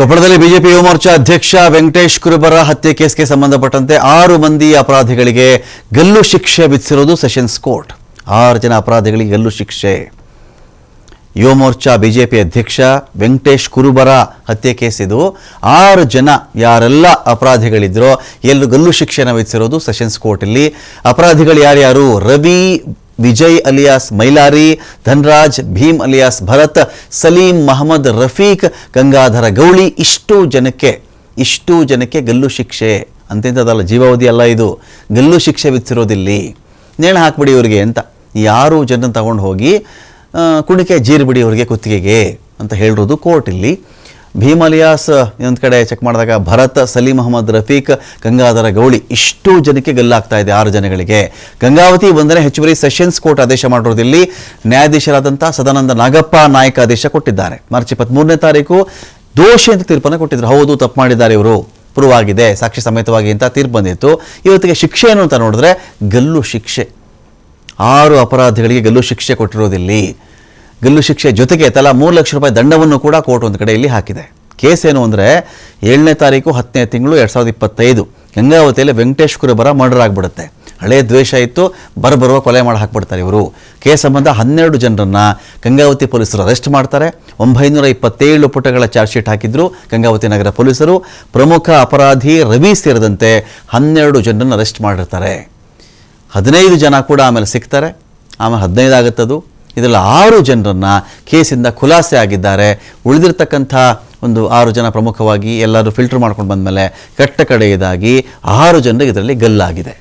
ಕೊಪ್ಪಳದಲ್ಲಿ ಬಿಜೆಪಿ ಯುವ ಮೋರ್ಚಾ ಅಧ್ಯಕ್ಷ ವೆಂಕಟೇಶ್ ಕುರುಬರ ಹತ್ಯೆ ಕೇಸ್ಗೆ ಸಂಬಂಧಪಟ್ಟಂತೆ 6 ಮಂದಿ ಅಪರಾಧಿಗಳಿಗೆ ಗಲ್ಲು ಶಿಕ್ಷೆ ವಿಧಿಸಿರುವುದು ಸೆಷನ್ಸ್ ಕೋರ್ಟ್. 6 ಜನ ಅಪರಾಧಿಗಳಿಗೆ ಗಲ್ಲು ಶಿಕ್ಷೆ. ಯುವ ಮೋರ್ಚಾ ಬಿಜೆಪಿ ಅಧ್ಯಕ್ಷ ವೆಂಕಟೇಶ್ ಕುರುಬರ ಹತ್ಯೆ ಕೇಸ್ ಇದು. 6 ಜನ ಯಾರೆಲ್ಲ ಅಪರಾಧಿಗಳಿದ್ರೋ ಎಲ್ಲರೂ ಗಲ್ಲು ಶಿಕ್ಷೆಯನ್ನು ವಿಧಿಸಿರೋದು ಸೆಷನ್ಸ್ ಕೋರ್ಟ್. ಇಲ್ಲಿ ಅಪರಾಧಿಗಳು ಯಾರ್ಯಾರು? ರವಿ, ವಿಜಯ್ ಅಲಿಯಾಸ್ ಮೈಲಾರಿ, ಧನ್ರಾಜ್, ಭೀಮ್ ಅಲಿಯಾಸ್ ಭರತ್, ಸಲೀಂ, ಮಹಮ್ಮದ್, ರಫೀಕ್, ಗಂಗಾಧರ ಗೌಳಿ. ಇಷ್ಟು ಜನಕ್ಕೆ ಗಲ್ಲು ಶಿಕ್ಷೆ. ಅಂತೆಂಥದ್ದಲ್ಲ, ಜೀವಾವಧಿ ಅಲ್ಲ ಇದು. ಗಲ್ಲು ಶಿಕ್ಷೆ ವಿಧಿಸಿರೋದಿಲ್ಲಿ. ನೇಣ ಹಾಕ್ಬಿಡಿ ಇವರಿಗೆ ಅಂತ 6 ಜನರನ್ನು ತಗೊಂಡು ಹೋಗಿ ಕುಣಿಕೆ ಜೀರ್ಬಿಡಿ ಅವರಿಗೆ ಕುತ್ತಿಗೆಗೆ ಅಂತ ಹೇಳಿರೋದು ಕೋರ್ಟ್. ಇಲ್ಲಿ ಭೀಮ್ ಅಲಿಯಾಸ್ ಇನ್ನೊಂದು ಕಡೆ ಚೆಕ್ ಮಾಡಿದಾಗ ಭರತ್, ಸಲೀಂ ಅಹಮದ್, ರಫೀಕ್, ಗಂಗಾಧರ ಗೌಳಿ ಇಷ್ಟು ಜನಕ್ಕೆ ಗಲ್ಲಾಗ್ತಾ ಇದೆ. 6 ಜನಗಳಿಗೆ. ಗಂಗಾವತಿ 1ನೇ ಹೆಚ್ಚುವರಿ ಸೆಷನ್ಸ್ ಕೋರ್ಟ್ ಆದೇಶ ಮಾಡಿರೋದಿಲ್ಲಿ ನ್ಯಾಯಾಧೀಶರಾದಂಥ ಸದಾನಂದ ನಾಗಪ್ಪ ನಾಯಕ ಆದೇಶ ಕೊಟ್ಟಿದ್ದಾರೆ. ಮಾರ್ಚ್ 23ನೇ ತಾರೀಕು ದೋಷಿ ಅಂತ ತೀರ್ಪನ್ನು ಕೊಟ್ಟಿದ್ರು. ಹೌದು, ತಪ್ಪು ಮಾಡಿದ್ದಾರೆ ಇವರು, ಪ್ರೂವ್ ಆಗಿದೆ, ಸಾಕ್ಷಿ ಸಮೇತವಾಗಿ ಅಂತ ತೀರ್ಪು ಬಂದಿತ್ತು. ಇವತ್ತಿಗೆ ಶಿಕ್ಷೆ ಏನು ಅಂತ ನೋಡಿದ್ರೆ ಗಲ್ಲು ಶಿಕ್ಷೆ. 6 ಅಪರಾಧಿಗಳಿಗೆ ಗಲ್ಲು ಶಿಕ್ಷೆ ಕೊಟ್ಟಿರೋದಿಲ್ಲಿ. ಗಲ್ಲು ಶಿಕ್ಷೆ ಜೊತೆಗೆ ತಲಾ 3 ಲಕ್ಷ ರೂಪಾಯಿ ದಂಡವನ್ನು ಕೂಡ ಕೋರ್ಟ್ ಒಂದು ಕಡೆ ಇಲ್ಲಿ ಹಾಕಿದೆ. ಕೇಸ್ ಏನು ಅಂದರೆ 7ನೇ ತಾರೀಕು 10ನೇ ತಿಂಗಳು 2025 ಗಂಗಾವತಿಯಲ್ಲಿ ವೆಂಕಟೇಶ್ ಕುರುಬರ ಮರ್ಡರ್ ಆಗಿಬಿಡುತ್ತೆ. ಹಳೆಯ ದ್ವೇಷ ಇತ್ತು, ಬರುವ ಕೊಲೆ ಮಾಡಿ ಹಾಕ್ಬಿಡ್ತಾರೆ ಇವರು. ಕೇಸ್ ಸಂಬಂಧ 12 ಜನರನ್ನು ಗಂಗಾವತಿ ಪೊಲೀಸರು ಅರೆಸ್ಟ್ ಮಾಡ್ತಾರೆ. 927 ಪುಟಗಳ ಚಾರ್ಜ್ ಶೀಟ್ ಹಾಕಿದ್ರು ಗಂಗಾವತಿ ನಗರ ಪೊಲೀಸರು. ಪ್ರಮುಖ ಅಪರಾಧಿ ರವಿ ಸೇರಿದಂತೆ 12 ಜನರನ್ನು ಅರೆಸ್ಟ್ ಮಾಡಿರ್ತಾರೆ. 15 ಜನ ಕೂಡ ಆಮೇಲೆ ಸಿಗ್ತಾರೆ. ಆಮೇಲೆ 15 ಆಗುತ್ತದು. ಇದರಲ್ಲಿ 6 ಜನರನ್ನು ಕೇಸಿಂದ ಖುಲಾಸೆ ಆಗಿದ್ದಾರೆ. ಉಳಿದಿರ್ತಕ್ಕಂಥ ಒಂದು 6 ಜನ ಪ್ರಮುಖವಾಗಿ ಎಲ್ಲರೂ ಫಿಲ್ಟರ್ ಮಾಡ್ಕೊಂಡು ಬಂದಮೇಲೆ ಕಟ್ಟ ಕಡೆಯದಾಗಿ 6 ಜನರಿಗೆ ಇದರಲ್ಲಿ ಗಲ್ಲಾಗಿದೆ.